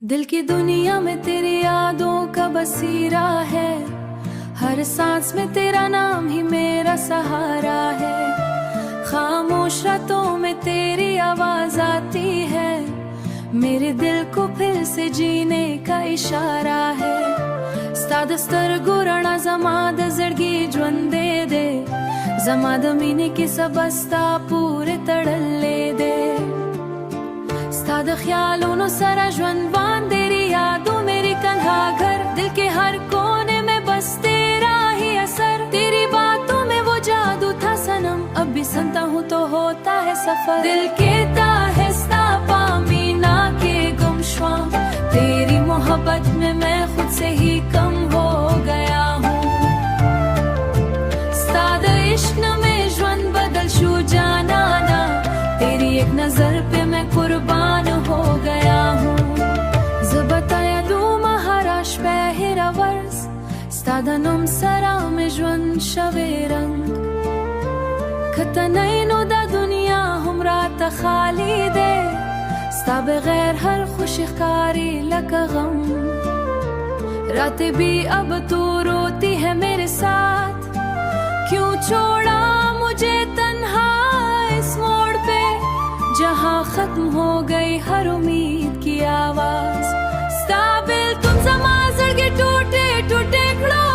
दिल की दुनिया में तेरी यादों का बसीरा है, हर सांस में तेरा नाम ही मेरा सहारा है। खामोश रातों में तेरी आवाज आती है, मेरे दिल को फिर से जीने का इशारा है। स्तादस्तर गुरणा जमाद जड़गी ज्वंदे दे, जमाद मीने की सबस्ता पूरे तड़ले दे। स्ताद ख्यालों नो सरा ज्वंदवान तेरी यादों मेरी कन्हा घर, दिल के हर कोने में बस तेरा ही असर। तेरी बातों में वो जादू था सनम, अब भी सुनता हूँ तो होता है सफर। दिल के ताहिस्ता पामीना के गुमशुम, तेरी मोहब्बत में मैं खुद से ही कम हो गया हूँ। स्ताद इश्क में ज्वन बदल शू जाना ना, तेरी एक नजर पे मैं कुर्बान हो गया हूँ। ज़बताया दू महाराश पहरा वर्स, स्तादनम सरा में ज्वन शवे रंग। खतनैनो दा दुनिया हमरा तखाली दे, स्ता बगैर हर खुशी कारी लका गम। रातें भी अब तू रोती है मेरे साथ, क्यों छोड़ा मुझे तन्हा इस मोड़ पे, जहाँ खत्म हो गई हर उम्मीद की आवाज। स्ताबिल तुम समाजड़ के टूटे टूटे खड़ो,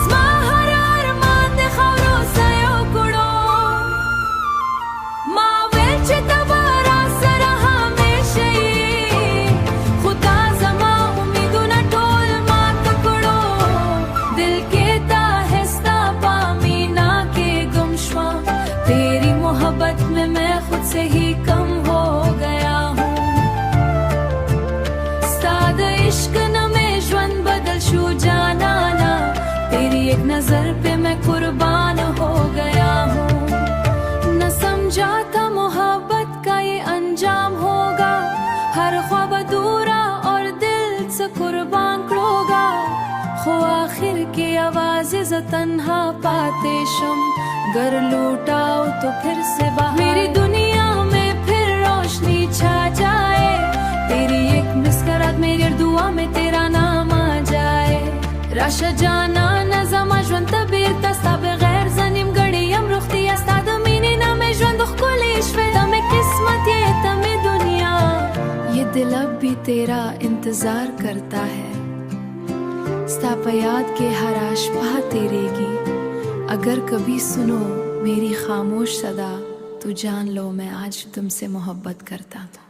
स्माहरार मांदे खबरों सयो कुड़ो। मावेल चितवारा सरा हमेशा ही, खुदा जमा उम्मीदों न टोल मात कुड़ो। दिल के ताहिस्ता पामीना के गुमशुम, तेरी मोहब्बत में मैं खुद से ही कम हो गया हूँ। स्ताद इश्क न में ज्वन बदल शू जाना ना, तेरी एक नजर पे मैं कुर्बान हो गया हूँ। न समझा था मोहब्बत का ये अंजाम होगा, हर ख्वाब अधूरा और दिल से कुर्बान करोगा। खो आखिर की आवाज़ तन्हा पाते शम, गर लूटाओ तो फिर से बाहर मेरी दुनिया में फिर रोशनी छा जाए। तेरी एक मुस्कुराहट मेरी दुआ में तेरा नाम आ जाए। राशा जाना न जमा ज्वन तबीर तस्ता बगैर जनिम गड़ियम रुखती अस्ताद मीने ना में ज्वन दुख को लेशवे तमे किस्मत ये तमे दुनिया। ये दिल अब भी तेरा इंतजार करता है, स्ताप याद के हराश पहा तेरेगी। अगर कभी सुनो मेरी खामोश सदा, तो जान लो मैं आज तुमसे मोहब्बत करता था।